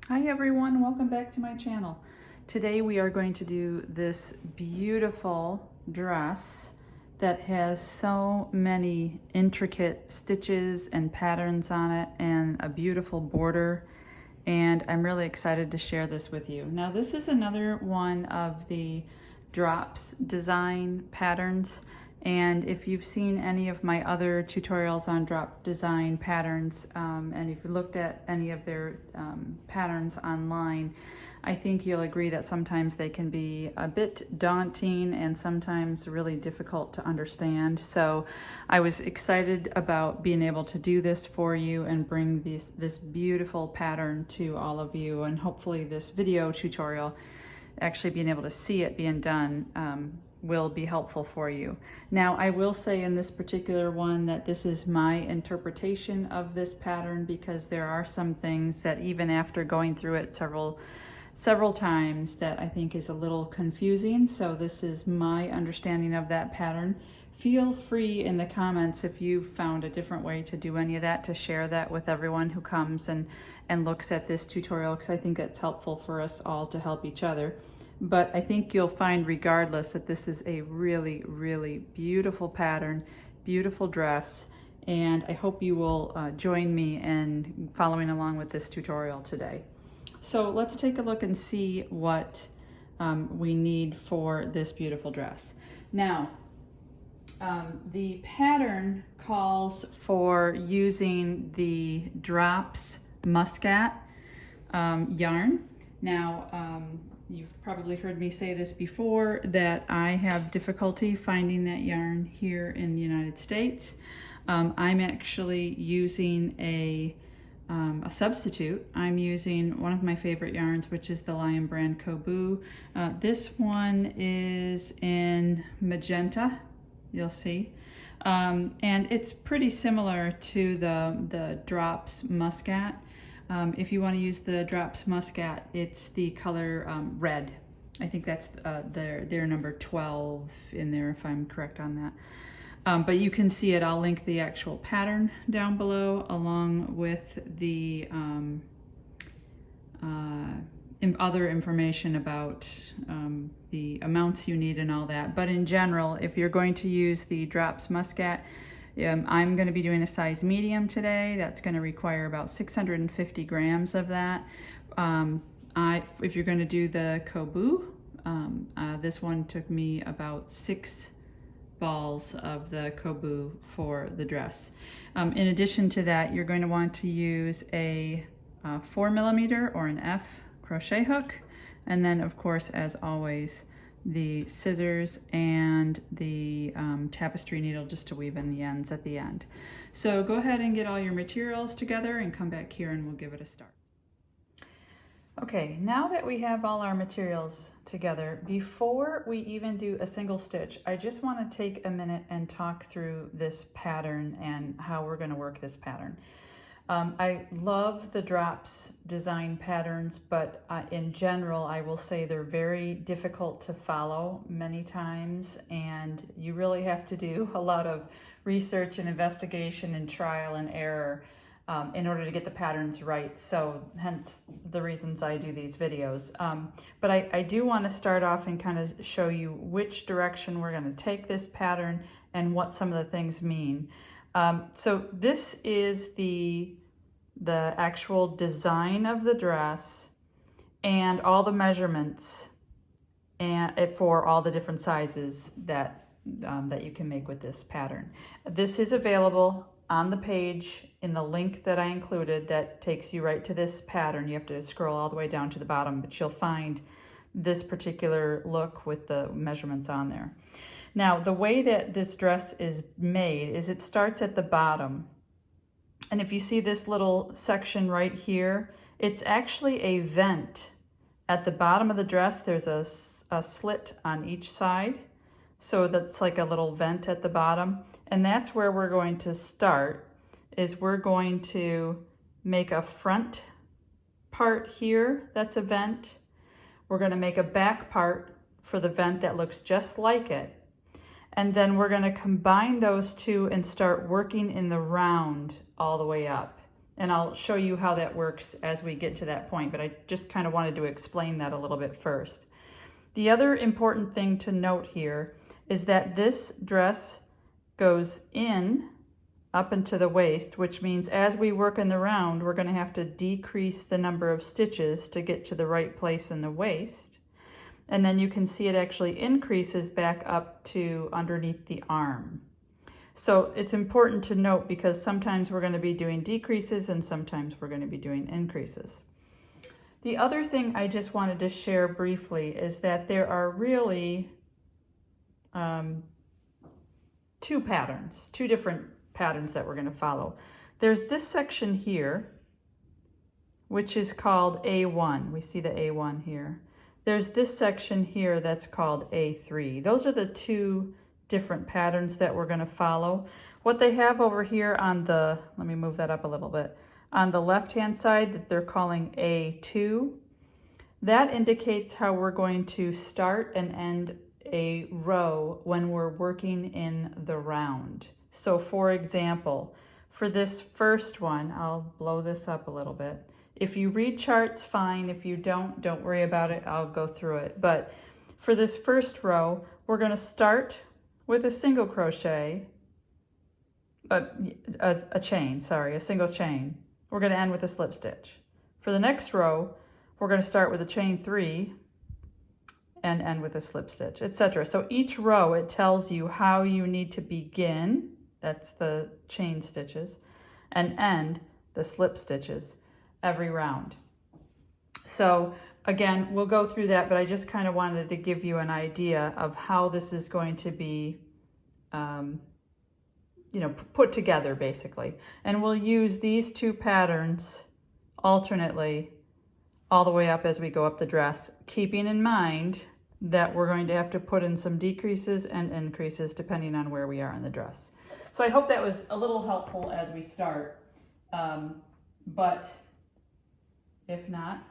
Hi everyone, welcome back to my channel. Today we are going to do this beautiful dress that has so many intricate stitches and patterns on it and a beautiful border, and I'm really excited to share this with you. Now this is another one of the Drops design patterns, and if you've seen any of my other tutorials on drop design patterns, and if you looked at any of their patterns online, I think you'll agree that sometimes they can be a bit daunting and sometimes really difficult to understand. So I was excited about being able to do this for you and bring this beautiful pattern to all of you, and hopefully this video tutorial, actually being able to see it being done, will be helpful for you. Now, I will say in this particular one that this is my interpretation of this pattern, because there are some things that even after going through it several times that I think is a little confusing. So this is my understanding of that pattern. Feel free in the comments if you've found a different way to do any of that, to share that with everyone who comes and looks at this tutorial, because I think it's helpful for us all to help each other. But I think you'll find regardless that this is a really, really beautiful pattern, beautiful dress, and I hope you will join me in following along with this tutorial today. So let's take a look and see what we need for this beautiful dress. Now, the pattern calls for using the Drops Muskat yarn. Now, you've probably heard me say this before, that I have difficulty finding that yarn here in the United States. I'm actually using a substitute. I'm using one of my favorite yarns, which is the Lion Brand Coboo. This one is in Magenta, you'll see. And it's pretty similar to the Drops Muskat. If you want to use the Drops Muskat, it's the color red. I think that's their number 12 in there, if I'm correct on that. But you can see it. I'll link the actual pattern down below, along with the other information about the amounts you need and all that. But in general, if you're going to use the Drops Muskat, I'm going to be doing a size medium today. That's going to require about 650 grams of that. If you're going to do the Coboo, this one took me about 6 balls of the Coboo for the dress. In addition to that, you're going to want to use a 4mm or an F crochet hook, and then of course, as always, the scissors and the tapestry needle, just to weave in the ends at the end. So go ahead and get all your materials together and come back here and we'll give it a start. Okay, now that we have all our materials together, before we even do a single stitch, I just want to take a minute and talk through this pattern and how we're going to work this pattern. I love the Drops design patterns, but in general, I will say they're very difficult to follow many times, and you really have to do a lot of research and investigation and trial and error in order to get the patterns right. So hence the reasons I do these videos. But I do want to start off and kind of show you which direction we're going to take this pattern and what some of the things mean. So this is the actual design of the dress and all the measurements and for all the different sizes that you can make with this pattern. This is available on the page in the link that I included that takes you right to this pattern. You have to scroll all the way down to the bottom, but you'll find this particular look with the measurements on there. Now, the way that this dress is made is it starts at the bottom. And if you see this little section right here, it's actually a vent. At the bottom of the dress, there's a slit on each side. So that's like a little vent at the bottom. And that's where we're going to start, is we're going to make a front part here that's a vent. We're going to make a back part for the vent that looks just like it. And then we're going to combine those two and start working in the round all the way up. And I'll show you how that works as we get to that point, but I just kind of wanted to explain that a little bit first. The other important thing to note here is that this dress goes in up into the waist, which means as we work in the round, we're going to have to decrease the number of stitches to get to the right place in the waist. And then you can see it actually increases back up to underneath the arm. So it's important to note because sometimes we're going to be doing decreases and sometimes we're going to be doing increases. The other thing I just wanted to share briefly is that there are really two different patterns that we're going to follow. There's this section here, which is called A1. We see the A1 here. There's this section here that's called A3. Those are the two different patterns that we're going to follow. What they have over here on the, let me move that up a little bit, on the left hand side that they're calling A2, that indicates how we're going to start and end a row when we're working in the round. So for example, for this first one, I'll blow this up a little bit. If you read charts, fine. If you don't worry about it. I'll go through it. But for this first row, we're going to start with a single crochet, a single chain. We're going to end with a slip stitch. For the next row, we're going to start with a chain 3 and end with a slip stitch, etc. So each row, it tells you how you need to begin, that's the chain stitches, and end the slip stitches every round. So again, we'll go through that, but I just kind of wanted to give you an idea of how this is going to be put together basically. And we'll use these two patterns alternately all the way up as we go up the dress, keeping in mind that we're going to have to put in some decreases and increases depending on where we are in the dress. So I hope that was a little helpful as we start, but if not,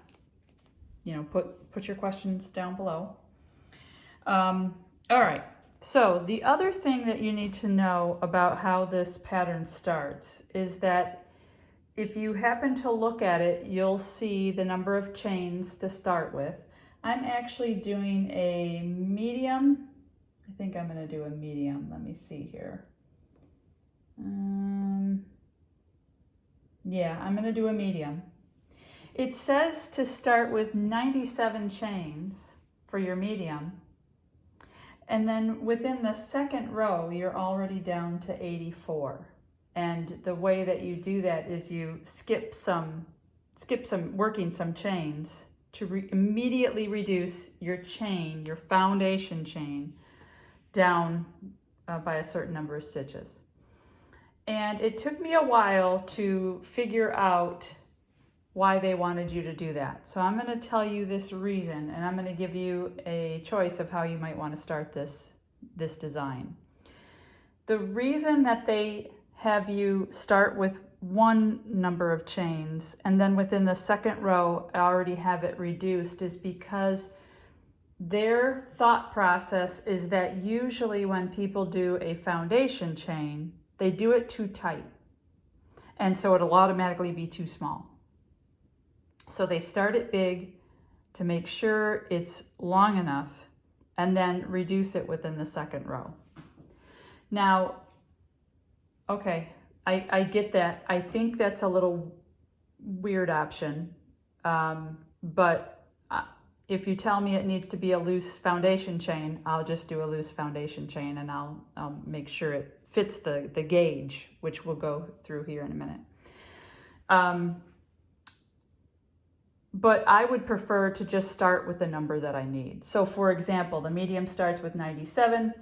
put your questions down below. All right, so the other thing that you need to know about how this pattern starts is that if you happen to look at it, you'll see the number of chains to start with. I'm actually doing a medium. I think I'm going to do a medium. Let me see here. Yeah, I'm going to do a medium. It says to start with 97 chains for your medium. And then within the second row, you're already down to 84. And the way that you do that is you working some chains to immediately reduce your chain, your foundation chain, down by a certain number of stitches. And it took me a while to figure out why they wanted you to do that. So I'm going to tell you this reason, and I'm going to give you a choice of how you might want to start this design. The reason that they have you start with one number of chains and then within the second row already have it reduced is because their thought process is that usually when people do a foundation chain, they do it too tight. And so it'll automatically be too small. So they start it big to make sure it's long enough and then reduce it within the second row. Now, okay, I get that. I think that's a little weird option, but if you tell me it needs to be a loose foundation chain, I'll just do a loose foundation chain and I'll make sure it fits the gauge, which we'll go through here in a minute. But I would prefer to just start with the number that I need. So for example, the medium starts with 97,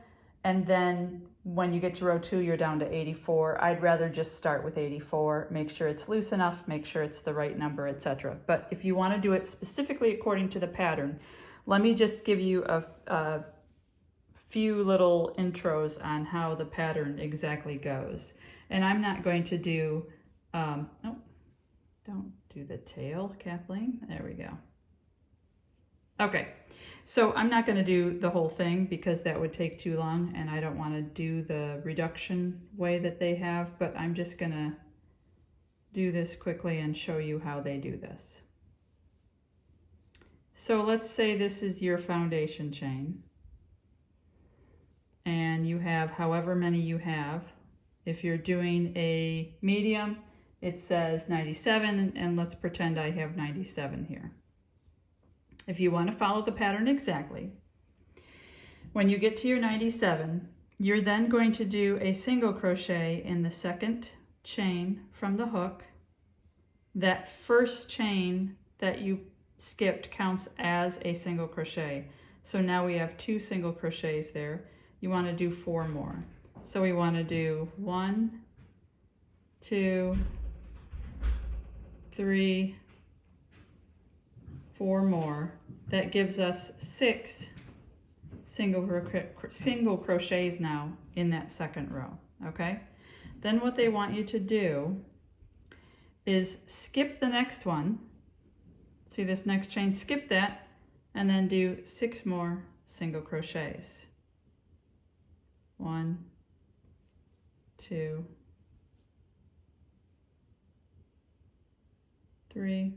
and then when you get to row 2, you're down to 84. I'd rather just start with 84, make sure it's loose enough, make sure it's the right number, etc. But if you want to do it specifically according to the pattern, let me just give you a few little intros on how the pattern exactly goes. And I'm not going to do, oh, don't do the tail, Kathleen. There we go. Okay, so I'm not going to do the whole thing because that would take too long and I don't want to do the reduction way that they have, but I'm just going to do this quickly and show you how they do this. So let's say this is your foundation chain, and you have however many you have. If you're doing a medium, it says 97, and let's pretend I have 97 here. If you want to follow the pattern exactly, when you get to your 97, you're then going to do a single crochet in the second chain from the hook. That first chain that you skipped counts as a single crochet. So now we have 2 single crochets there. You want to do 4 more. So we want to do 1, 2, 3, 4 more. That gives us 6 single crochets now in that second row, okay? Then what they want you to do is skip the next one. See this next chain, skip that, and then do 6 more single crochets. 1, 2, 3,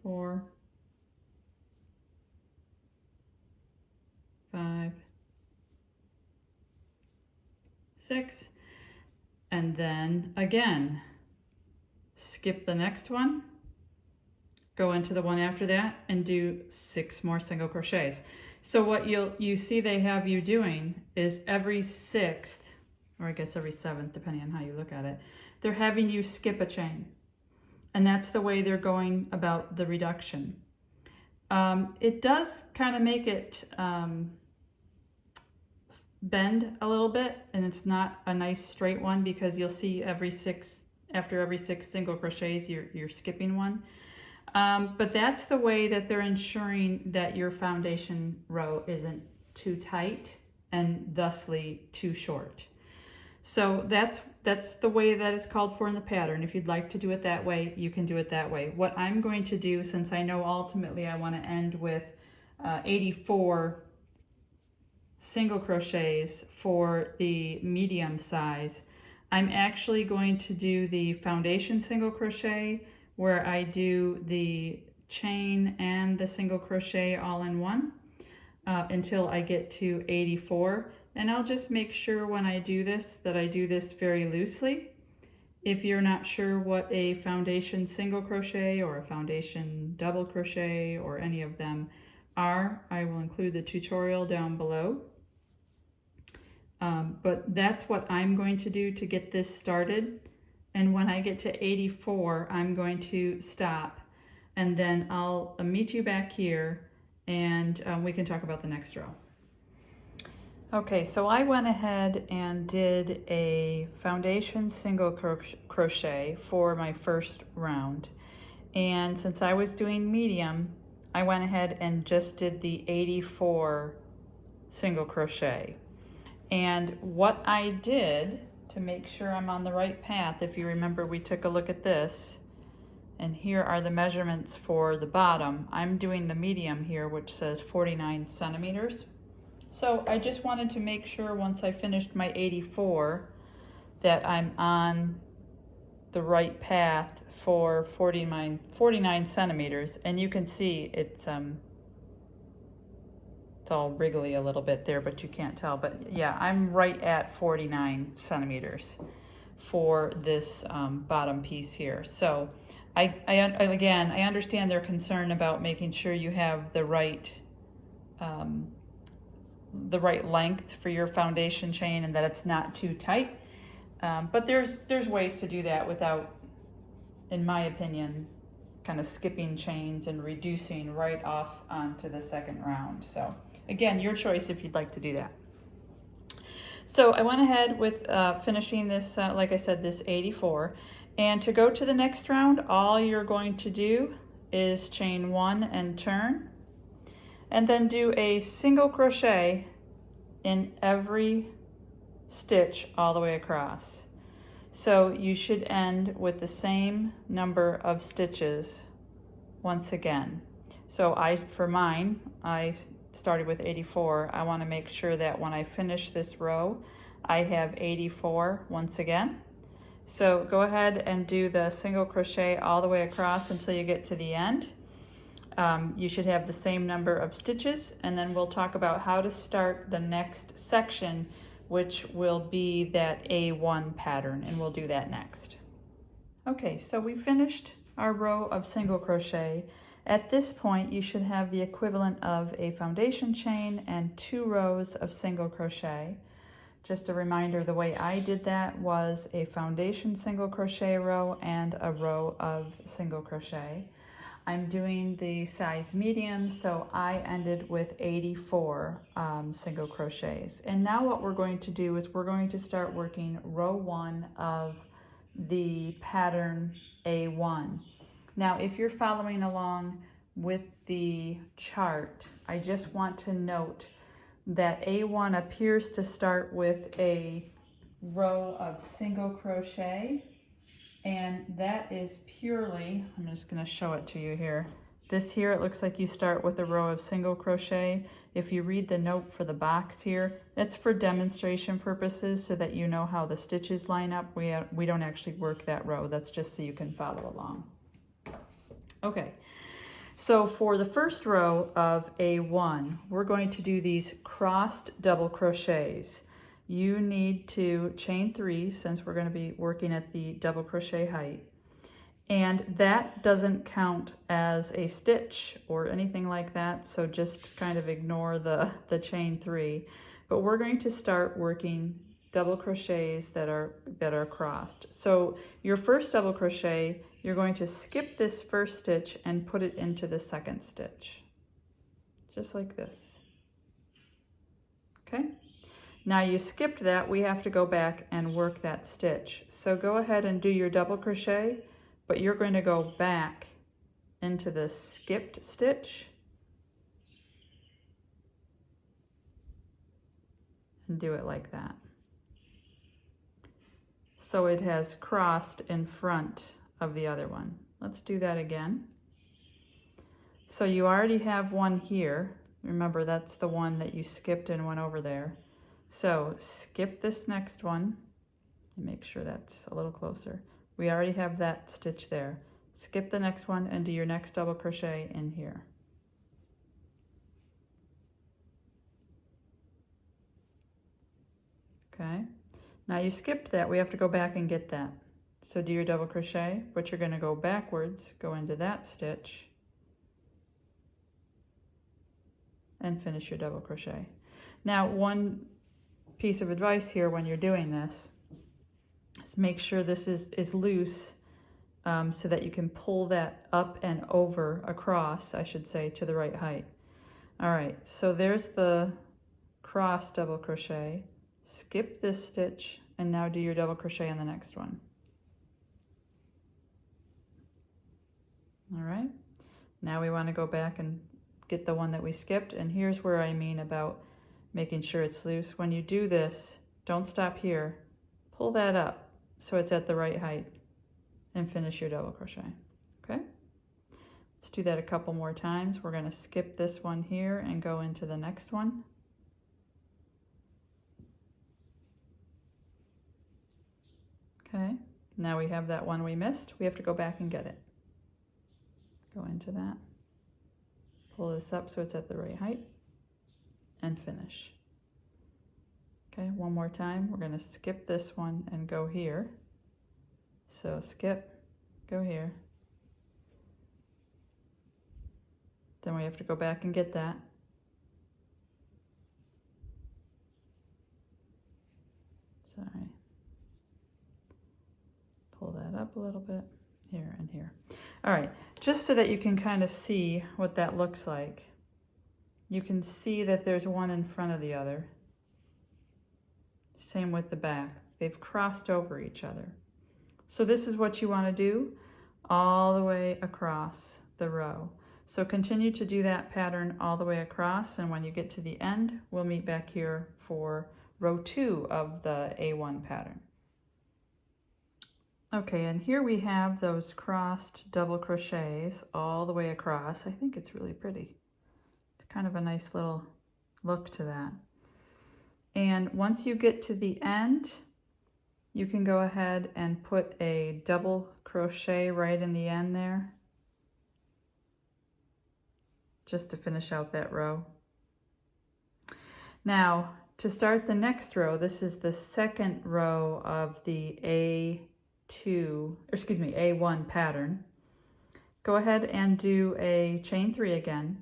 4, 5, 6, and then again, skip the next one, go into the one after that, and do 6 more single crochets. So what you see they have you doing is every 6th, or I guess every 7th, depending on how you look at it, they're having you skip a chain. And that's the way they're going about the reduction. It does kind of make it bend a little bit, and it's not a nice straight one, because you'll see after every 6 single crochets you're skipping one. But that's the way that they're ensuring that your foundation row isn't too tight and thusly too short. So that's the way that it's called for in the pattern. If you'd like to do it that way, you can do it that way. What I'm going to do, since I know ultimately I want to end with 84 single crochets for the medium size, I'm actually going to do the foundation single crochet, where I do the chain and the single crochet all in one until I get to 84. And I'll just make sure when I do this that I do this very loosely. If you're not sure what a foundation single crochet or a foundation double crochet or any of them are, I will include the tutorial down below. But that's what I'm going to do to get this started. And when I get to 84, I'm going to stop, and then I'll meet you back here, and we can talk about the next row. Okay, so I went ahead and did a foundation single crochet for my first round. And since I was doing medium, I went ahead and just did the 84 single crochet. And what I did to make sure I'm on the right path, if you remember, we took a look at this, and here are the measurements for the bottom. I'm doing the medium here, which says 49 centimeters. So I just wanted to make sure once I finished my 84 that I'm on the right path for 49 centimeters. And you can see it's all wriggly a little bit there, but you can't tell. But yeah, I'm right at 49 centimeters for this bottom piece here. So again, I understand their concern about making sure you have the right length for your foundation chain and that it's not too tight. But there's ways to do that without, in my opinion, kind of skipping chains and reducing right off onto the second round. So again, your choice if you'd like to do that. So I went ahead with finishing this, like I said, this 84. And to go to the next round, all you're going to do is chain 1 and turn, and then do a single crochet in every stitch all the way across. So you should end with the same number of stitches once again. So for mine, I started with 84. I want to make sure that when I finish this row, I have 84 once again. So go ahead and do the single crochet all the way across until you get to the end. You should have the same number of stitches, and then we'll talk about how to start the next section, which will be that A1 pattern, and we'll do that next. Okay, so we finished our row of single crochet. At this point, you should have the equivalent of a foundation chain and 2 rows of single crochet. Just a reminder, the way I did that was a foundation single crochet row and a row of single crochet. I'm doing the size medium, so I ended with 84 single crochets. And now what we're going to do is we're going to start working row 1 of the pattern A1. Now, if you're following along with the chart, I just want to note that A1 appears to start with a row of single crochet, and that is purely, I'm just going to show it to you here. This here, it looks like you start with a row of single crochet. If you read the note for the box here, it's for demonstration purposes so that you know how the stitches line up. We don't actually work that row. That's just so you can follow along. Okay, so for the first row of A1, we're going to do these crossed double crochets. You need to chain 3 since we're going to be working at the double crochet height. And that doesn't count as a stitch or anything like that, so just kind of ignore the chain 3. But we're going to start working double crochets that are crossed. So your first double crochet, you're going to skip this first stitch and put it into the second stitch, just like this. Okay? Now you skipped that, we have to go back and work that stitch. So go ahead and do your double crochet, but you're going to go back into the skipped stitch and do it like that. So it has crossed in front of the other one. Let's do that again. So you already have one here. Remember, that's the one that you skipped and went over there. So skip this next one and make sure that's a little closer. We already have that stitch there. Skip the next one and do your next double crochet in here. Okay, now you skipped that, we have to go back and get that. So do your double crochet, but you're going to go backwards, go into that stitch, and finish your double crochet. Now, one piece of advice here when you're doing this is make sure this is loose so that you can pull that up and over, across, I should say, to the right height. All right, so there's the cross double crochet. Skip this stitch and now do your double crochet in the next one. All right, now we want to go back and get the one that we skipped, and here's where I mean about making sure it's loose. When you do this, don't stop here. Pull that up so it's at the right height and finish your double crochet. Okay, let's do that a couple more times. We're going to skip this one here and go into the next one. Okay, now we have that one we missed. We have to go back and get it. Go into that, pull this up so it's at the right height, and finish. Okay, one more time. We're going to skip this one and go here. So skip, go here. Then we have to go back and get that. Sorry. Pull that up a little bit, here and here. All right, just so that you can kind of see what that looks like. You can see that there's one in front of the other. Same with the back. They've crossed over each other. So this is what you want to do all the way across the row. So continue to do that pattern all the way across, and when you get to the end, we'll meet back here for row 2 of the A1 pattern. Okay, and here we have those crossed double crochets all the way across. I think it's really pretty. It's kind of a nice little look to that. And once you get to the end, you can go ahead and put a double crochet right in the end there, just to finish out that row. Now, to start the next row, this is the second row of the A1 pattern. Go ahead and do a chain 3 again.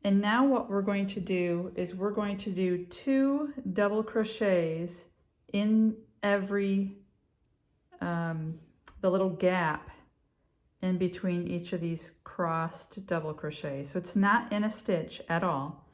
And now what we're going to do is we're going to do 2 double crochets in every, the little gap in between each of these crossed double crochets. So it's not in a stitch at all.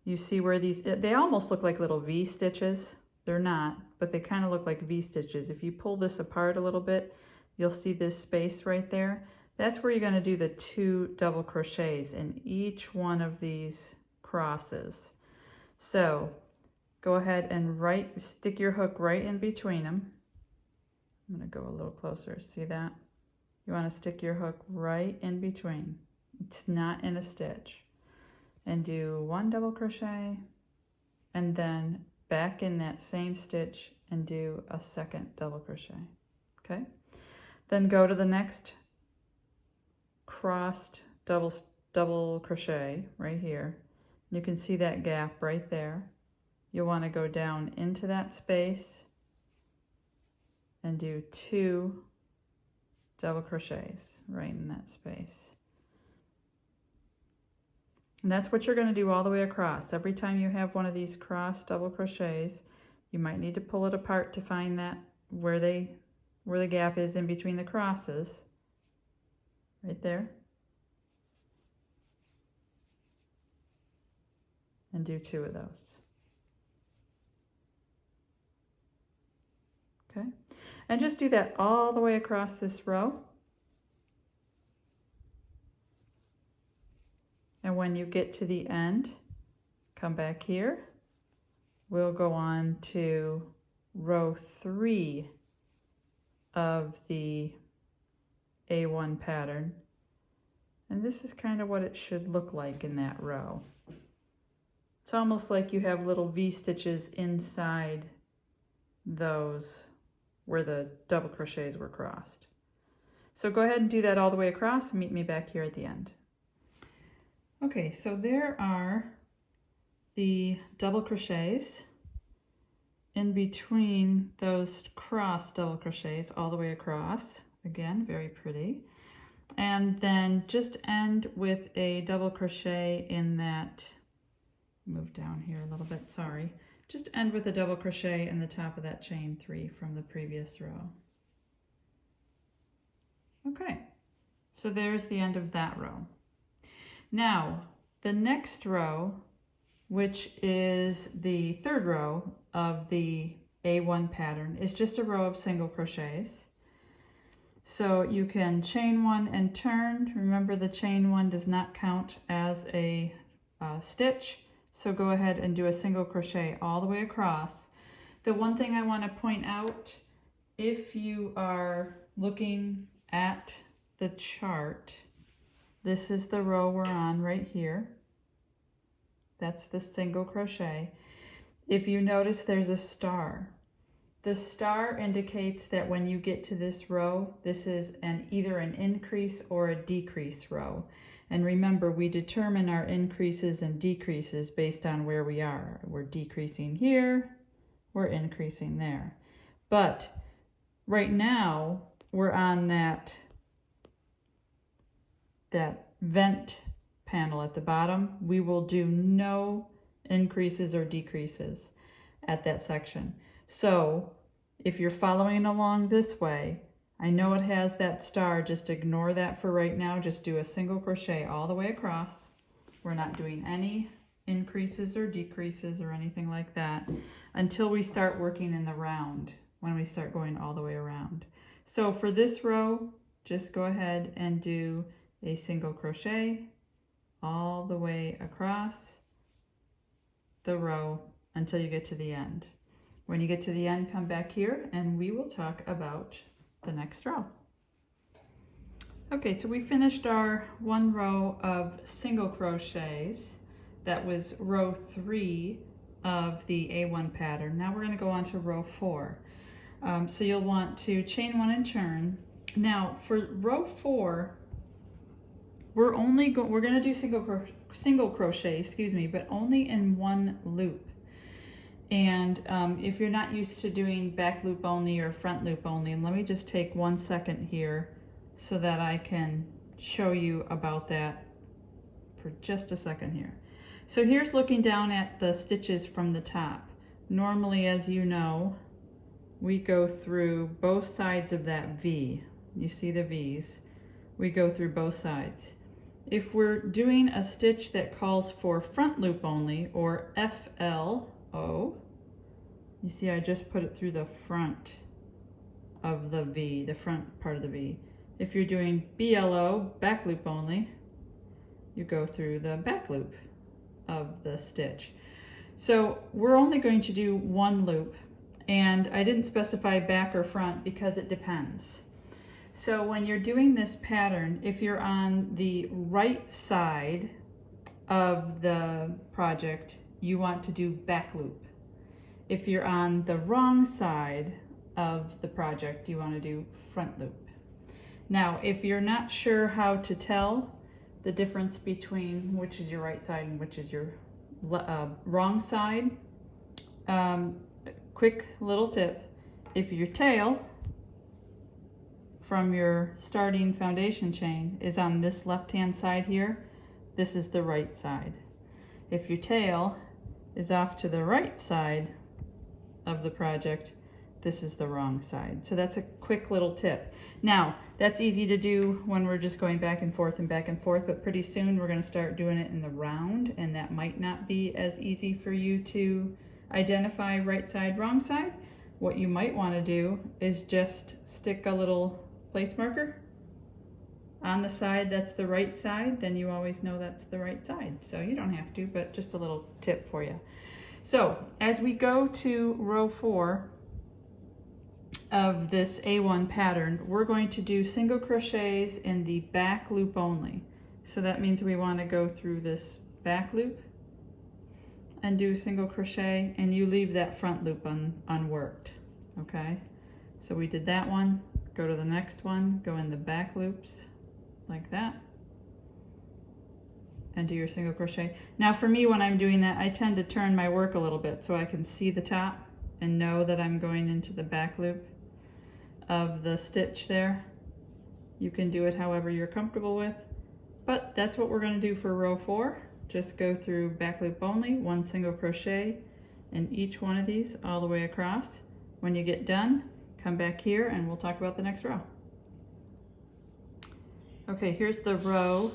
You see where these, they almost look like little V stitches. They're not, but they kind of look like V stitches. If you pull this apart a little bit, you'll see this space right there. That's where you're going to do the 2 double crochets in each one of these crosses. So go ahead and stick your hook right in between them. I'm going to go a little closer. See that? You want to stick your hook right in between. It's not in a stitch. And do 1 double crochet, and then back in that same stitch and do a 2nd double crochet. Okay? Then go to the next crossed double crochet right here. You can see that gap right there. You'll want to go down into that space and do 2 double crochets right in that space. And that's what you're going to do all the way across. Every time you have one of these cross double crochets, you might need to pull it apart to find that where the gap is in between the crosses. Right there. And do 2 of those. Okay? And just do that all the way across this row. And when you get to the end, come back here. We'll go on to row 3 of the A1 pattern. And this is kind of what it should look like in that row. It's almost like you have little V stitches inside those where the double crochets were crossed. So go ahead and do that all the way across and meet me back here at the end. Okay, so there are the double crochets in between those cross double crochets all the way across. Again, very pretty. And then just end with a double crochet in that, move down here a little bit, sorry. Just end with a double crochet in the top of that chain 3 from the previous row. Okay, so there's the end of that row. Now, the next row, which is the 3rd row of the A1 pattern, is just a row of single crochets. So you can chain 1 and turn. Remember, the chain 1 does not count as a stitch, so go ahead and do a single crochet all the way across. The one thing I want to point out, if you are looking at the chart, this is the row we're on right here. That's the single crochet. If you notice, there's a star. The star indicates that when you get to this row, this is either an increase or a decrease row. And remember, we determine our increases and decreases based on where we are. We're decreasing here, we're increasing there. But right now, we're on that vent panel at the bottom. We will do no increases or decreases at that section. So if you're following along this way, I know it has that star, just ignore that for right now. Just do a single crochet all the way across. We're not doing any increases or decreases or anything like that until we start working in the round, when we start going all the way around. So for this row, just go ahead and do a single crochet all the way across the row until you get to the end. When you get to the end, come back here and we will talk about the next row. Okay, so we finished our 1 row of single crochets. That was row 3 of the A1 pattern. Now we're going to go on to row 4. So you'll want to chain 1 and turn. Now for row 4, we're going to do single crochet, excuse me, but only in 1 loop. And if you're not used to doing back loop only or front loop only, and let me just take 1 second here so that I can show you about that for just a second here. So here's looking down at the stitches from the top. Normally, as you know, we go through both sides of that V. You see the V's. We go through both sides. If we're doing a stitch that calls for front loop only, or FLO, you see I just put it through the front of the V, the front part of the V. If you're doing BLO, back loop only, you go through the back loop of the stitch. So we're only going to do 1 loop, and I didn't specify back or front because it depends. So when you're doing this pattern, if you're on the right side of the project, you want to do back loop. If you're on the wrong side of the project, you want to do front loop. Now, if you're not sure how to tell the difference between which is your right side and which is your wrong side, quick little tip: if your tail from your starting foundation chain is on this left-hand side here, this is the right side. If your tail is off to the right side of the project, this is the wrong side. So that's a quick little tip. Now, that's easy to do when we're just going back and forth, but pretty soon we're going to start doing it in the round, and that might not be as easy for you to identify right side, wrong side. What you might want to do is just stick a little place marker on the side that's the right side, then you always know that's the right side. So you don't have to, but just a little tip for you. So as we go to row 4 of this A1 pattern, we're going to do single crochets in the back loop only. So that means we want to go through this back loop and do single crochet, and you leave that front loop unworked. Okay, so we did that one. Go to the next one, go in the back loops like that, and do your single crochet. Now for me, when I'm doing that, I tend to turn my work a little bit so I can see the top and know that I'm going into the back loop of the stitch there. You can do it however you're comfortable with, but that's what we're going to do for row 4. Just go through back loop only, 1 single crochet in each one of these all the way across. When you get done, come back here and we'll talk about the next row. Okay, here's the row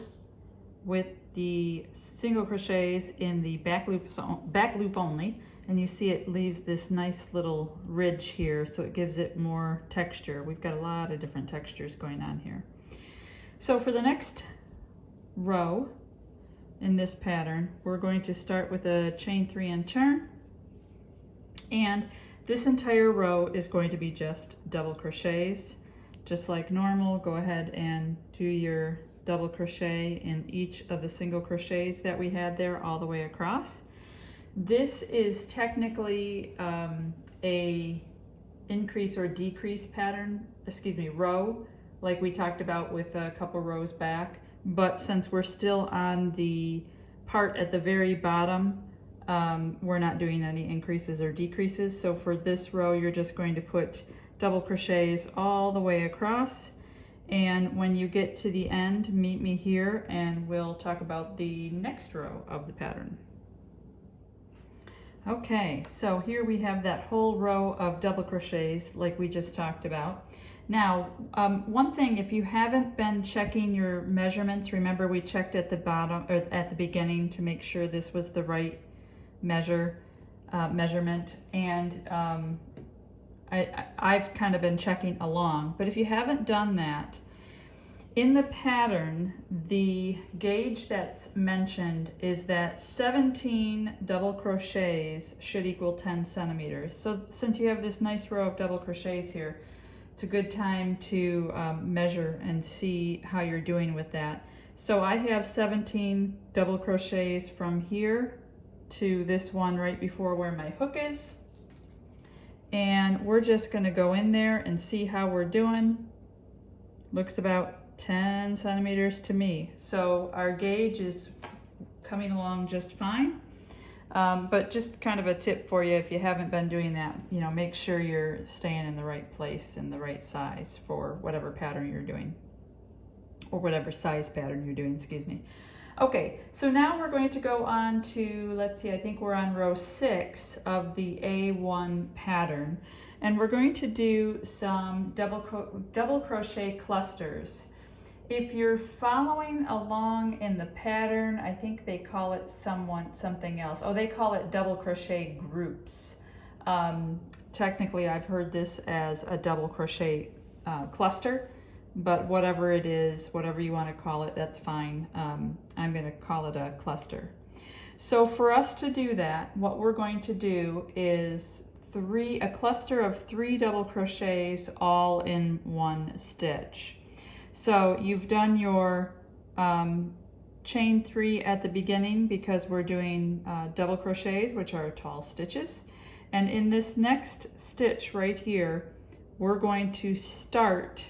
with the single crochets in the back loop only, and you see it leaves this nice little ridge here, so it gives it more texture. We've got a lot of different textures going on here. So for the next row in this pattern, we're going to start with a chain 3 and turn, and this entire row is going to be just double crochets. Just like normal, go ahead and do your double crochet in each of the single crochets that we had there all the way across. This is technically a increase or decrease pattern, row, like we talked about with a couple rows back, but since we're still on the part at the very bottom, we're not doing any increases or decreases. So for this row, you're just going to put double crochets all the way across, and when you get to the end, meet me here and we'll talk about the next row of the pattern. Okay, so here we have that whole row of double crochets like we just talked about. Now, one thing, if you haven't been checking your measurements, remember we checked at the bottom or at the beginning to make sure this was the right measurement, and I've kind of been checking along, but if you haven't done that, in the pattern, the gauge that's mentioned is that 17 double crochets should equal 10 centimeters. So since you have this nice row of double crochets here, it's a good time to measure and see how you're doing with that. So I have 17 double crochets from here to this one right before where my hook is. And we're just going to go in there and see how we're doing. Looks about 10 centimeters to me. So our gauge is coming along just fine. But just kind of a tip for you, if you haven't been doing that, you know, make sure you're staying in the right place and the right size for whatever pattern you're doing, or whatever size pattern you're doing, excuse me. Okay, so now we're going to go on to, let's see, I think we're on row 6 of the A1 pattern, and we're going to do some double crochet clusters. If you're following along in the pattern, I think they call it something else. Oh, they call it double crochet groups. Technically, I've heard this as a double crochet cluster, but whatever it is, whatever you want to call it, that's fine. I'm going to call it a cluster. So for us to do that, what we're going to do is a cluster of 3 double crochets all in one stitch. So you've done your chain 3 at the beginning because we're doing double crochets, which are tall stitches. And in this next stitch right here, we're going to start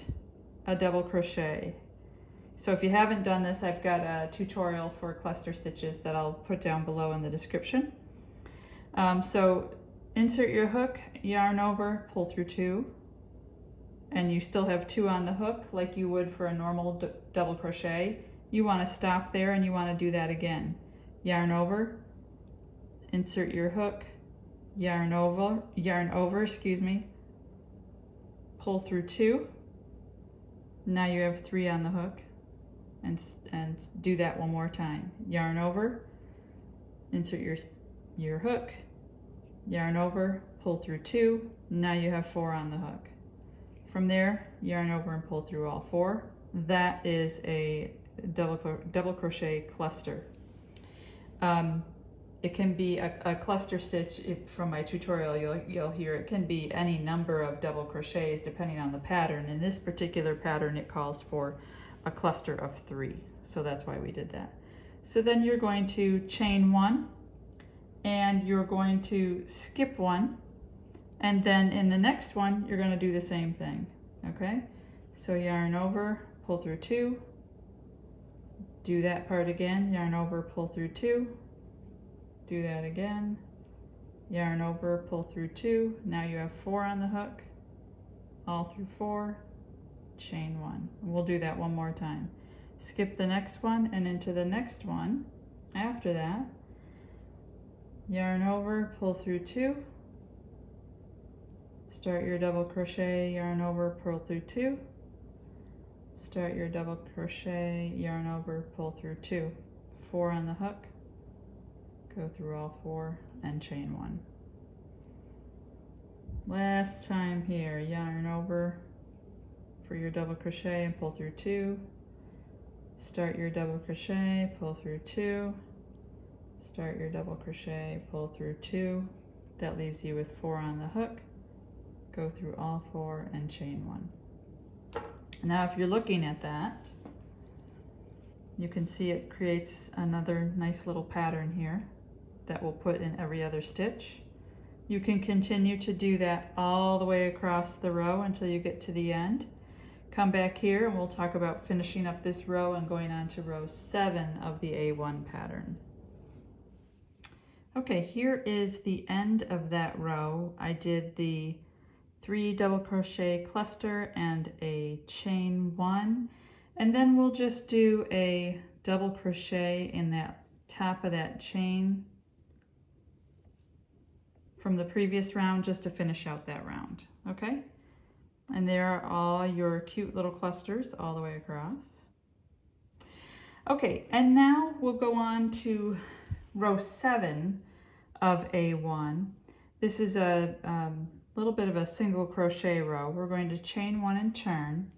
a double crochet. So if you haven't done this, I've got a tutorial for cluster stitches that I'll put down below in the description. So insert your hook, yarn over, pull through 2, and you still have 2 on the hook like you would for a normal double crochet. You want to stop there and you want to do that again. Yarn over, insert your hook, yarn over, excuse me, pull through 2. Now you have 3 on the hook, and do that one more time. Yarn over, insert your hook, yarn over, pull through 2. Now you have 4 on the hook. From there, yarn over and pull through all 4. That is a double crochet cluster. It can be a cluster stitch. From my tutorial, you'll hear it can be any number of double crochets depending on the pattern. In this particular pattern, it calls for a cluster of 3. So that's why we did that. So then you're going to chain 1, and you're going to skip 1, and then in the next one, you're going to do the same thing. Okay? So yarn over, pull through 2, do that part again, yarn over, pull through 2, do that again, yarn over, pull through 2. Now you have 4 on the hook, all through 4, chain 1. We'll do that one more time. Skip the next one and into the next one. After that, yarn over, pull through 2, start your double crochet, yarn over, pull through 2, start your double crochet, yarn over, pull through 2, 4 on the hook, go through all 4 and chain 1. Last time here, yarn over for your double crochet and pull through 2, start your double crochet, pull through 2, start your double crochet, pull through 2. That leaves you with 4 on the hook, go through all 4 and chain 1. Now if you're looking at that, you can see it creates another nice little pattern here that we'll put in every other stitch. You can continue to do that all the way across the row until you get to the end. Come back here and we'll talk about finishing up this row and going on to row 7 of the A1 pattern. Okay, here is the end of that row. I did the 3 double crochet cluster and a chain 1, and then we'll just do a double crochet in that top of that chain from the previous round just to finish out that round. Okay, and there are all your cute little clusters all the way across. Okay, and now we'll go on to row 7 of A1. This is a little bit of a single crochet row. We're going to chain 1 and turn.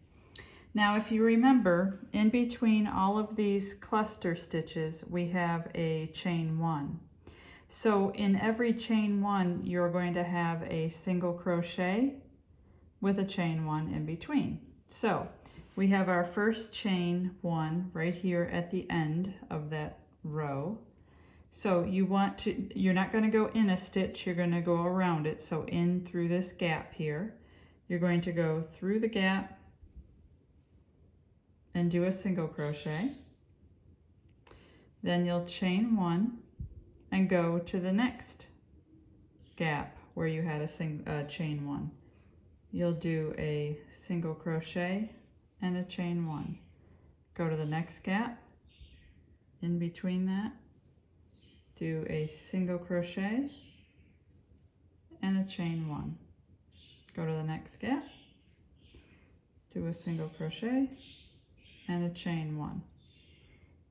Now if you remember, in between all of these cluster stitches we have a chain 1. So in every chain 1 you're going to have a single crochet with a chain 1 in between. So we have our first chain 1 right here at the end of that row. So you're not going to go in a stitch, you're going to go around it. So in through this gap here, you're going to go through the gap and do a single crochet. Then you'll chain one and go to the next gap where you had a chain one. You'll do a single crochet and a chain one. Go to the next gap. In between that, do a single crochet and a chain one. Go to the next gap, do a single crochet and a chain one.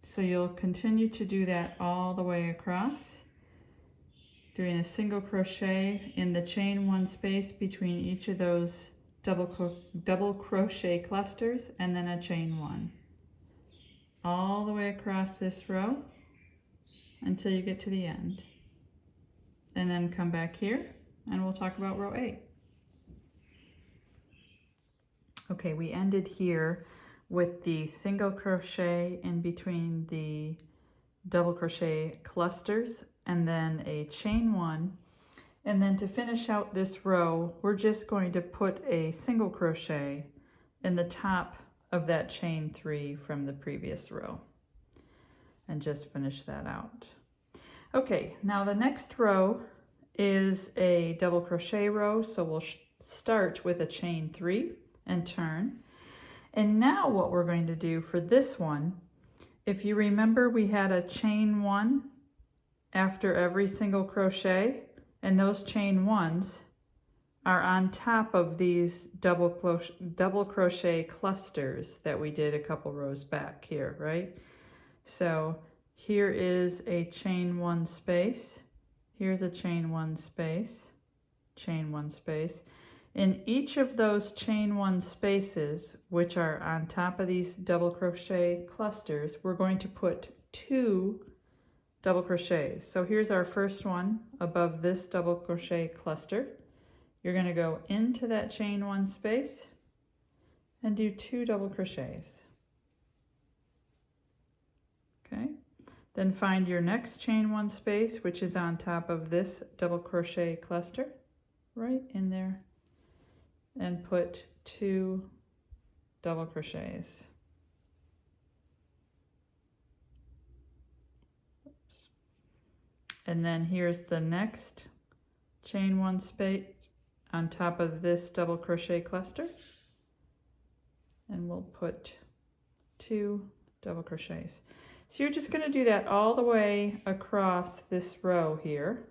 So you'll continue to do that all the way across, doing a single crochet in the chain one space between each of those double crochet clusters, and then a chain one. All the way across this row until you get to the end. And then come back here and we'll talk about row 8. Okay, we ended here with the single crochet in between the double crochet clusters and then a chain one. And then to finish out this row, we're just going to put a single crochet in the top of that chain 3 from the previous row and just finish that out. Okay, now the next row is a double crochet row, so we'll start with a chain 3 and turn. And now what we're going to do for this one, if you remember, we had a chain 1 after every single crochet, and those chain 1s are on top of these double crochet clusters that we did a couple rows back here, right? So here is a chain 1 space, here's a chain 1 space, chain 1 space. In each of those chain 1 spaces, which are on top of these double crochet clusters, we're going to put 2 double crochets. So here's our first one above this double crochet cluster. You're going to go into that chain 1 space and do 2 double crochets. Okay, then find your next chain 1 space, which is on top of this double crochet cluster, right in there, and put 2 double crochets. And then here's the next chain 1 space on top of this double crochet cluster, and we'll put 2 double crochets. So you're just going to do that all the way across this row here.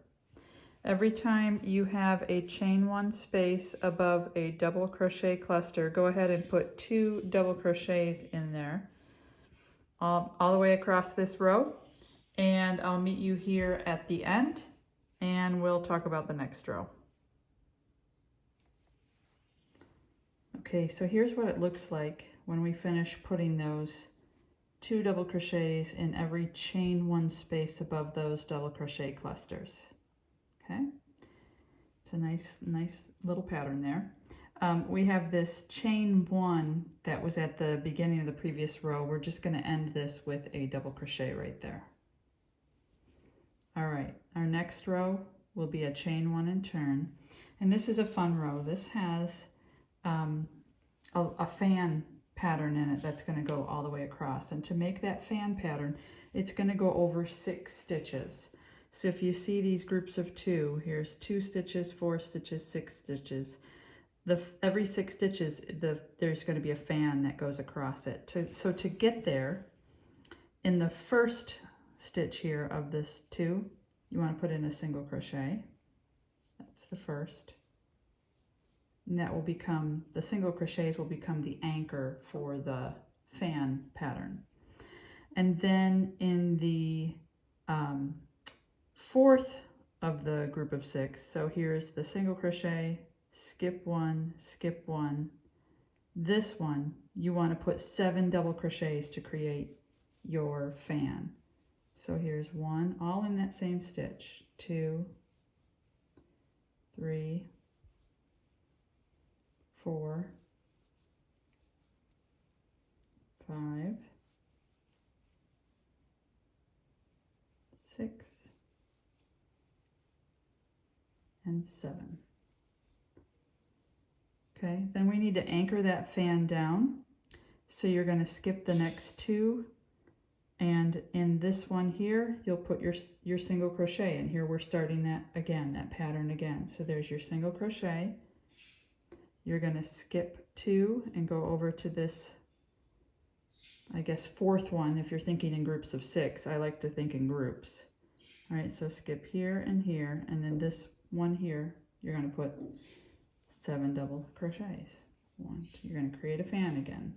Every time you have a chain 1 space above a double crochet cluster, go ahead and put 2 double crochets in there all the way across this row, and I'll meet you here at the end and we'll talk about the next row. Okay, so here's what it looks like when we finish putting those 2 double crochets in every chain 1 space above those double crochet clusters. Okay, it's a nice little pattern there. We have this chain 1 that was at the beginning of the previous row. We're just going to end this with a double crochet right there. All right, our next row will be a chain 1 and turn, and this is a fun row. This has a fan pattern in it that's going to go all the way across, and to make that fan pattern, it's going to go over 6 stitches. So if you see these groups of 2, here's 2 stitches, 4 stitches, 6 stitches. Every 6 stitches, there's going to be a fan that goes across it. So to get there, in the first stitch here of this 2, you want to put in a single crochet. That's the first. And that will become, the single crochets will become the anchor for the fan pattern. And then in the 4th of the group of 6, so here's the single crochet, skip 1, skip 1. This one, you want to put 7 double crochets to create your fan. So here's 1, all in that same stitch, 2, 3, 4, 5, 6, and 7. Okay, then we need to anchor that fan down. So you're going to skip the next 2, and in this one here, you'll put your single crochet, and here we're starting that again, that pattern again. So there's your single crochet. You're going to skip 2 and go over to this, I guess, 4th one. If you're thinking in groups of 6, I like to think in groups. All right, so skip here, and then this one here, you're going to put 7 double crochets. 1, 2, you're going to create a fan again.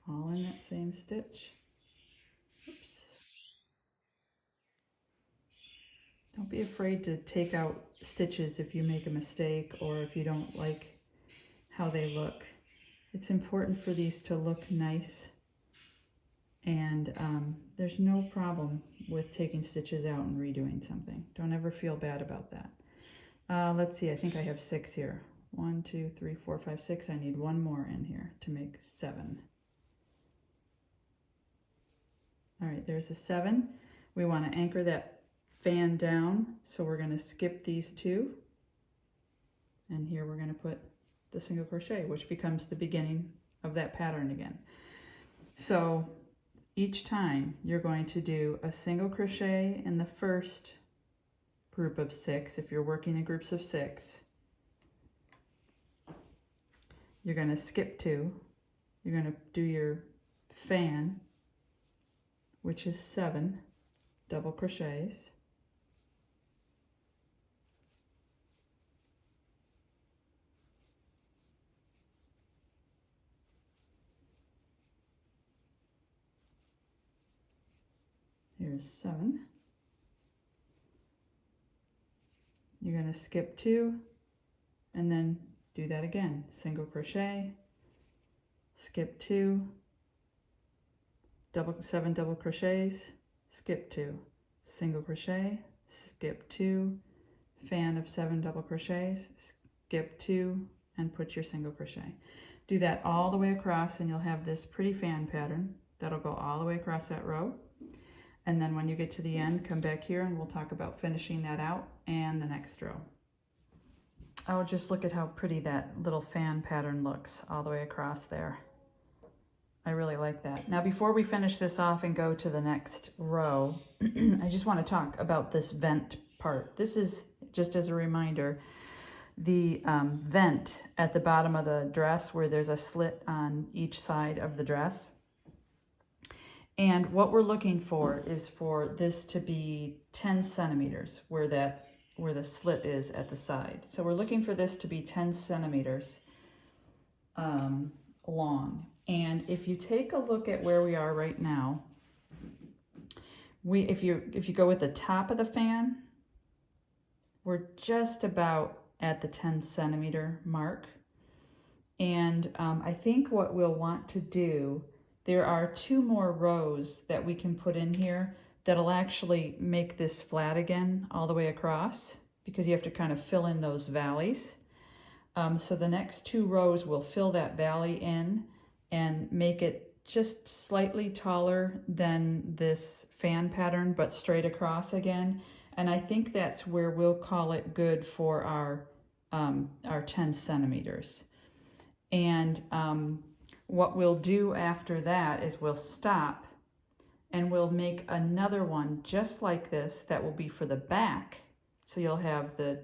All in that same stitch. Oops. Don't be afraid to take out stitches if you make a mistake or if you don't like how they look. It's important for these to look nice, and there's no problem with taking stitches out and redoing something. Don't ever feel bad about that. Let's see, I think I have 6 here. 1, 2, 3, 4, 5, 6. I need 1 more in here to make 7. All right, there's a 7. We want to anchor that fan down, so we're going to skip these 2. And here we're going to put the single crochet, which becomes the beginning of that pattern again. So each time you're going to do a single crochet in the first group of 6. If you're working in groups of 6, you're going to skip 2. You're going to do your fan, which is 7 double crochets. Here's 7. You're going to skip 2 and then do that again. Single crochet, skip 2, 7 double crochets, skip 2, single crochet, skip 2, fan of 7 double crochets, skip 2, and put your single crochet. Do that all the way across, and you'll have this pretty fan pattern that'll go all the way across that row. And then when you get to the end, come back here and we'll talk about finishing that out and the next row. Oh, just look at how pretty that little fan pattern looks all the way across there. I really like that. Now, before we finish this off and go to the next row, I just want to talk about this vent part. This is, just as a reminder, the vent at the bottom of the dress where there's a slit on each side of the dress. And what we're looking for is for this to be 10 centimeters where the slit is at the side. So we're looking for this to be 10 centimeters long. And if you take a look at where we are right now, if you go with the top of the fan, we're just about at the 10 centimeter mark. And I think what we'll want to do, there are 2 more rows that we can put in here that'll actually make this flat again all the way across, because you have to kind of fill in those valleys. So the next 2 rows will fill that valley in and make it just slightly taller than this fan pattern, but straight across again. And I think that's where we'll call it good for our 10 centimeters. And what we'll do after that is we'll stop and we'll make another one just like this that will be for the back. So you'll have the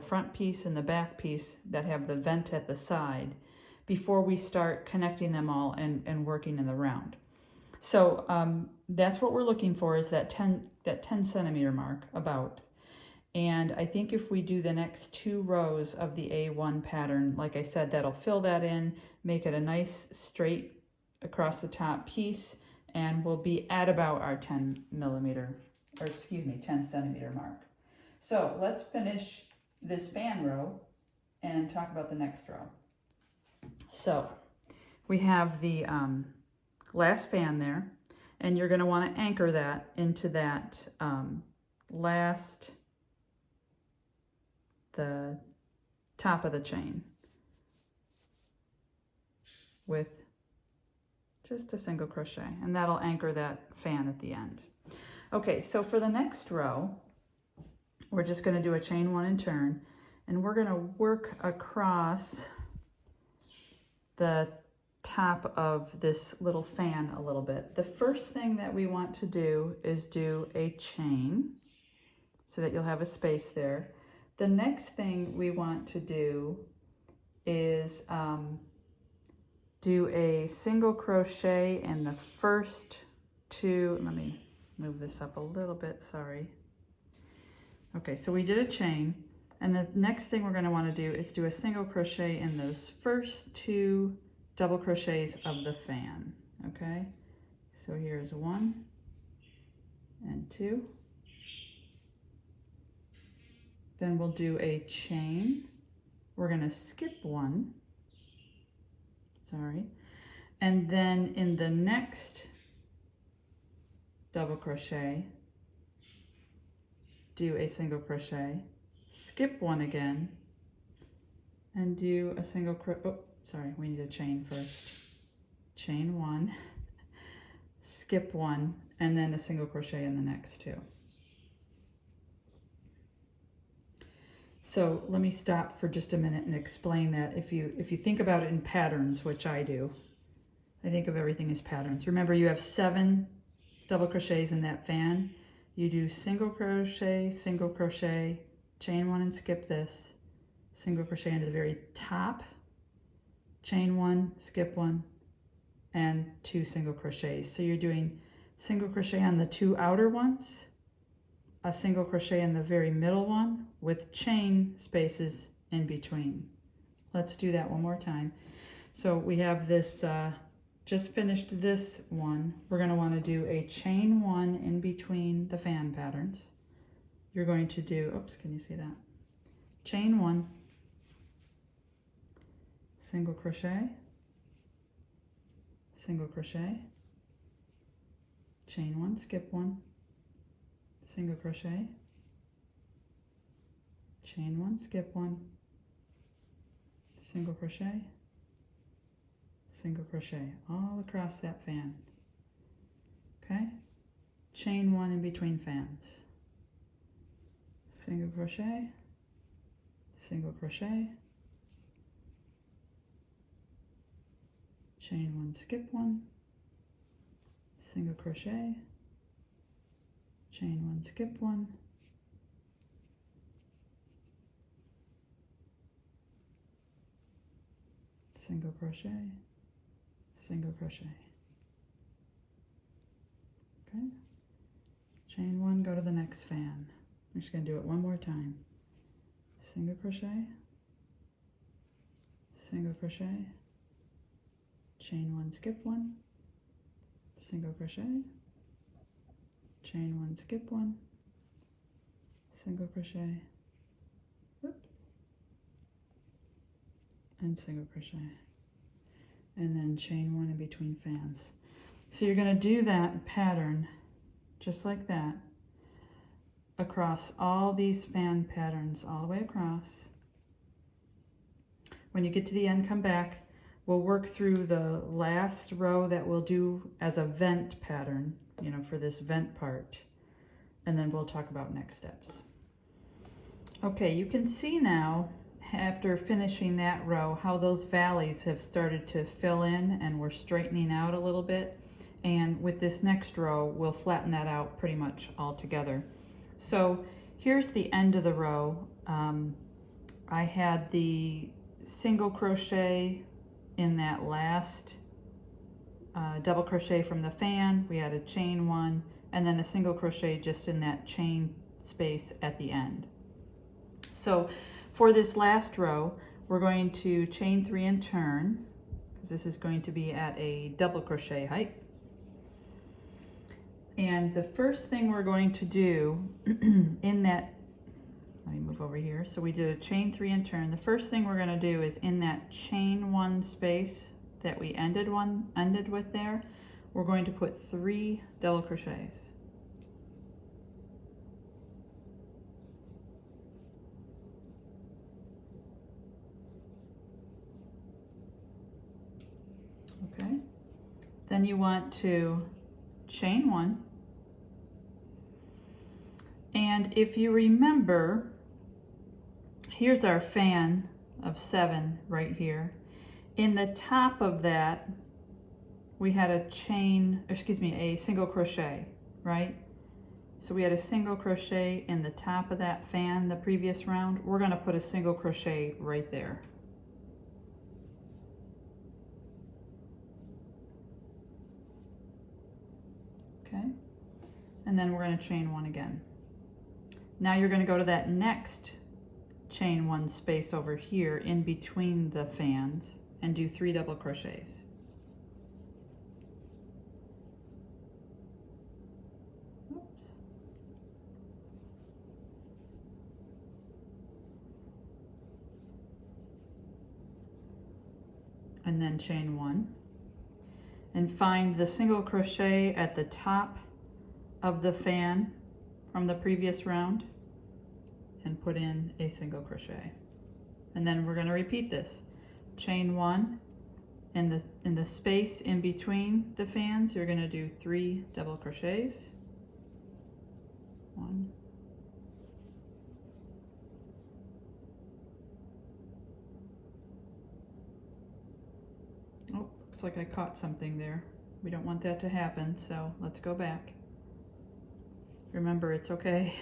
front piece and the back piece that have the vent at the side before we start connecting them all and working in the round. So that's what we're looking for, is that 10 centimeter mark about. And I think if we do the next 2 rows of the A1 pattern, like I said, that'll fill that in, make it a nice straight across the top piece, and we'll be at about our 10 centimeter mark. So let's finish this fan row and talk about the next row. So we have the last fan there, and you're going to want to anchor that into that the top of the chain. with just a single crochet, and that'll anchor that fan at the end. Okay, so for the next row, we're just going to do a chain 1 and turn, and we're going to work across the top of this little fan a little bit. The first thing that we want to do is do a chain so that you'll have a space there. The next thing we want to do is do a single crochet in the first 2, let me move this up a little bit, sorry. Okay, so we did a chain, and the next thing we're going to want to do is do a single crochet in those first 2 double crochets of the fan. Okay, so here's 1 and 2. Then we'll do a chain. We're going to skip 1. Sorry. And then in the next double crochet, do a single crochet, skip 1 again, and do a single crochet. Oh, sorry, we need a chain first. Chain 1, skip 1, and then a single crochet in the next 2. So let me stop for just a minute and explain that. If you think about it in patterns, which I do, I think of everything as patterns. Remember, you have 7 double crochets in that fan. You do single crochet, chain 1 and skip this, single crochet into the very top, chain 1, skip 1, and 2 single crochets. So you're doing single crochet on the 2 outer ones, a single crochet in the very middle one with chain spaces in between. Let's do that one more time. So we have this, just finished this one. We're going to want to do a chain 1 in between the fan patterns. You're going to do, oops, can you see that? Chain 1, single crochet, single crochet, chain 1, skip 1, single crochet, chain 1, skip 1, single crochet, single crochet all across that fan. Okay, chain 1 in between fans, single crochet, single crochet, chain 1, skip 1, single crochet, chain 1, skip 1, single crochet, single crochet. Okay, chain 1, go to the next fan. I'm just going to do it one more time. Single crochet, single crochet, chain 1, skip 1, single crochet, chain 1, skip 1, single crochet, oops, and single crochet, and then chain 1 in between fans. So you're going to do that pattern just like that across all these fan patterns all the way across. When you get to the end, come back. We'll work through the last row that we'll do as a vent pattern, you know, for this vent part, and then we'll talk about next steps. Okay, you can see now after finishing that row how those valleys have started to fill in and we're straightening out a little bit, and with this next row we'll flatten that out pretty much all together. So here's the end of the row. I had the single crochet in that last double crochet from the fan. We had a chain 1 and then a single crochet just in that chain space at the end. So for this last row we're going to chain 3 and turn, because this is going to be at a double crochet height. And the first thing we're going to do in that, let me move over here. So we did a chain 3 and turn. The first thing we're going to do is in that chain 1 space that we ended with there, we're going to put 3 double crochets. Then you want to chain 1. And if you remember, here's our fan of 7 right here. In the top of that, we had a single crochet, right? So we had a single crochet in the top of that fan the previous round. We're going to put a single crochet right there. Okay, and then we're going to chain 1 again. Now you're going to go to that next chain 1 space over here in between the fans and do 3 double crochets. Oops. And then chain 1 and find the single crochet at the top of the fan from the previous round and put in a single crochet. And then we're going to repeat this. Chain 1 in the space in between the fans, you're going to do 3 double crochets. 1, 2. Oh, looks like I caught something there. We don't want that to happen, so let's go back. Remember, it's okay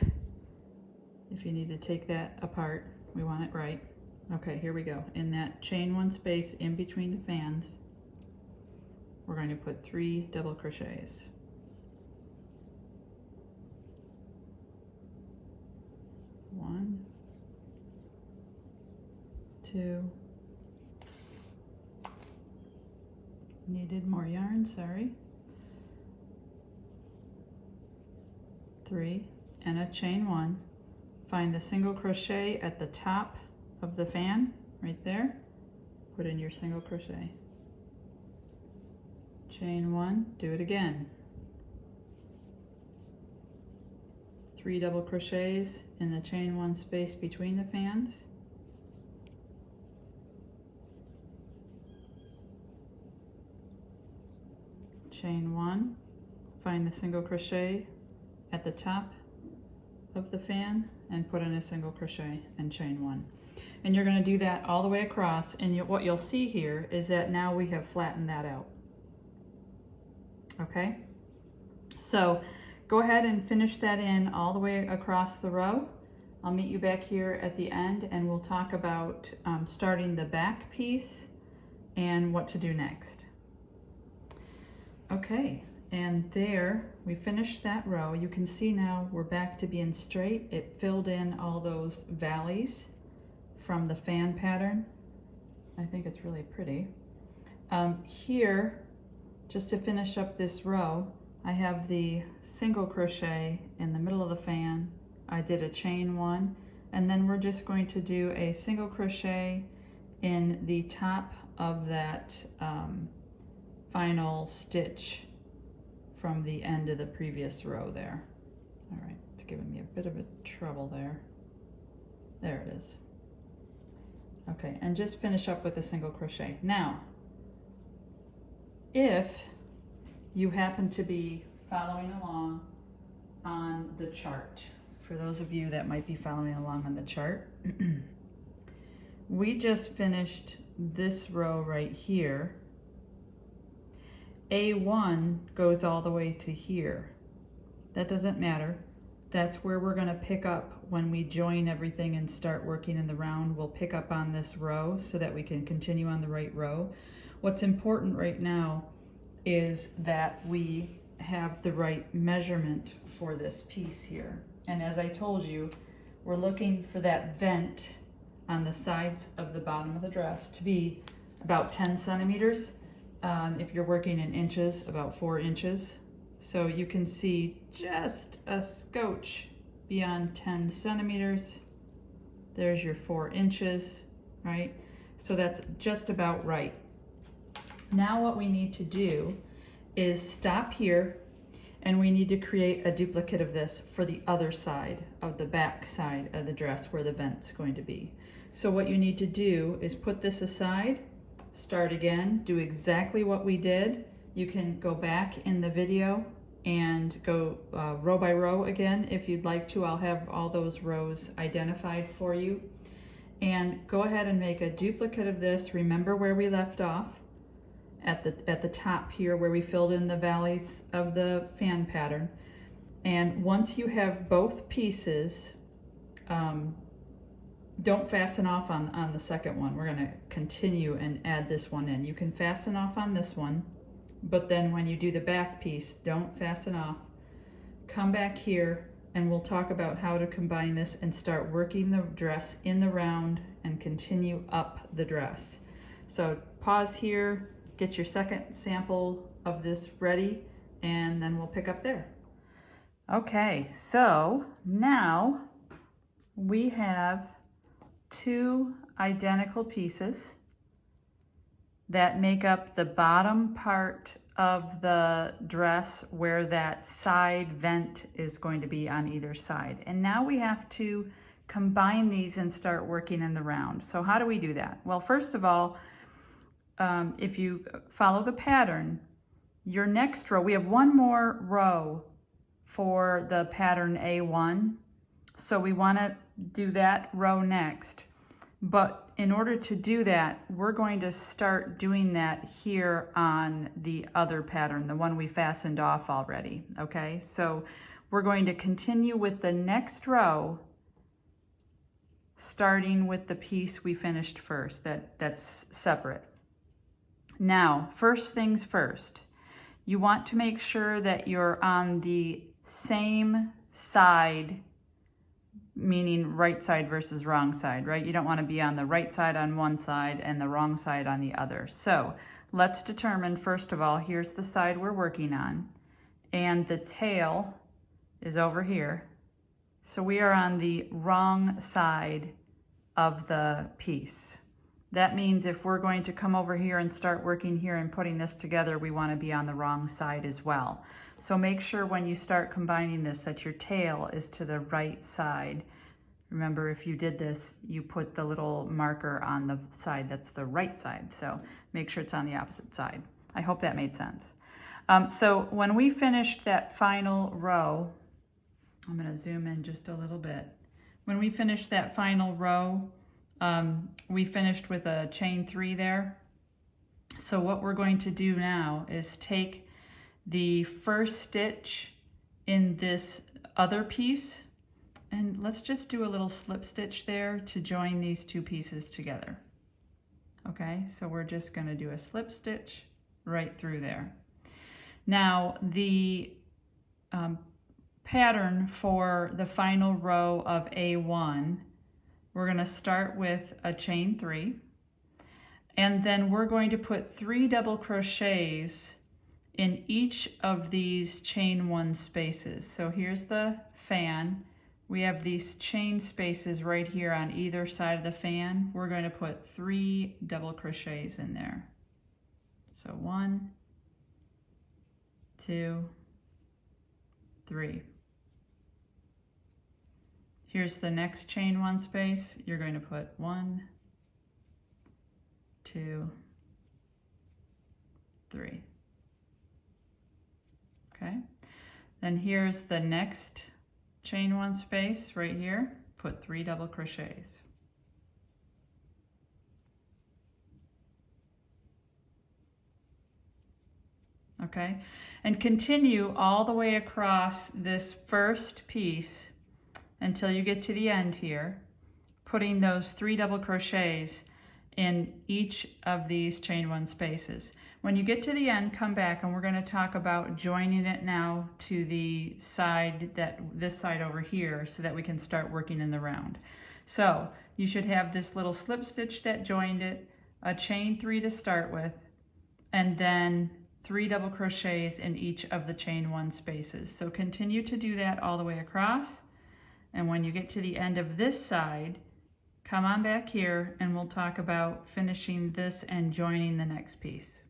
if you need to take that apart. We want it right. Okay, here we go. In that chain 1 space in between the fans, we're going to put 3 double crochets. 1, 2. Needed more yarn, sorry. 3, and a chain 1. Find the single crochet at the top of the fan, right there. Put in your single crochet. Chain 1, do it again. 3 double crochets in the chain 1 space between the fans. Chain 1, find the single crochet at the top of the fan and put in a single crochet and chain 1. And you're going to do that all the way across, and what you'll see here is that now we have flattened that out. Okay, so go ahead and finish that in all the way across the row. I'll meet you back here at the end and we'll talk about starting the back piece and what to do next. Okay, and there we finished that row. You can see now we're back to being straight. It filled in all those valleys from the fan pattern. I think it's really pretty. Here, just to finish up this row, I have the single crochet in the middle of the fan. I did a chain 1, and then we're just going to do a single crochet in the top of that final stitch from the end of the previous row there. All right, it's giving me a bit of a trouble there. There it is. Okay, and just finish up with a single crochet. Now, if you happen to be following along on the chart, for those of you that might be following along on the chart, we just finished this row right here. A1 goes all the way to here. That doesn't matter. That's where we're going to pick up when we join everything and start working in the round. We'll pick up on this row so that we can continue on the right row. What's important right now is that we have the right measurement for this piece here. And as I told you, we're looking for that vent on the sides of the bottom of the dress to be about 10 centimeters. If you're working in inches, about 4 inches. So you can see just a scotch beyond 10 centimeters. There's your 4 inches, right? So that's just about right. Now what we need to do is stop here, and we need to create a duplicate of this for the other side of the back side of the dress where the vent's going to be. So what you need to do is put this aside, start again, do exactly what we did, You can go back in the video and go row by row again if you'd like to. I'll have all those rows identified for you. And go ahead and make a duplicate of this. Remember where we left off at the top here where we filled in the valleys of the fan pattern. And once you have both pieces, don't fasten off on the second one. We're going to continue and add this one in. You can fasten off on this one, but then when you do the back piece, don't fasten off. Come back here and we'll talk about how to combine this and start working the dress in the round and continue up the dress. So pause here, get your second sample of this ready, and then we'll pick up there. Okay, so now we have two identical pieces that make up the bottom part of the dress where that side vent is going to be on either side. And now we have to combine these and start working in the round. So how do we do that? Well, first of all, if you follow the pattern, your next row, we have one more row for the pattern A1. So we want to do that row next. But in order to do that, we're going to start doing that here on the other pattern, the one we fastened off already, okay? So we're going to continue with the next row, starting with the piece we finished first, that's separate. Now, first things first, you want to make sure that you're on the same side, meaning right side versus wrong side, right? You don't want to be on the right side on one side and the wrong side on the other. So let's determine, first of all, here's the side we're working on, and the tail is over here. So we are on the wrong side of the piece. That means if we're going to come over here and start working here and putting this together, we want to be on the wrong side as well. So make sure when you start combining this that your tail is to the right side. Remember, if you did this, you put the little marker on the side that's the right side. So make sure it's on the opposite side. I hope that made sense. So when we finished that final row, I'm going to zoom in just a little bit. When we finished that final row, we finished with a chain 3 there. So what we're going to do now is take the first stitch in this other piece, and let's just do a little slip stitch there to join these two pieces together. Okay, so we're just going to do a slip stitch right through there. Now the pattern for the final row of A1, we're going to start with a chain 3, and then we're going to put 3 double crochets in each of these chain 1 spaces. So here's the fan. We have these chain spaces right here on either side of the fan. We're going to put 3 double crochets in there. So 1, 2, 3. Here's the next chain 1 space. You're going to put 1, 2, 3. Okay, then here's the next chain 1 space right here. Put 3 double crochets. Okay, and continue all the way across this first piece until you get to the end here, putting those 3 double crochets in each of these chain 1 spaces. When you get to the end, come back and we're going to talk about joining it now to the side, this side over here, so that we can start working in the round. So you should have this little slip stitch that joined it, a chain 3 to start with, and then 3 double crochets in each of the chain 1 spaces. So continue to do that all the way across. And when you get to the end of this side, come on back here and we'll talk about finishing this and joining the next piece.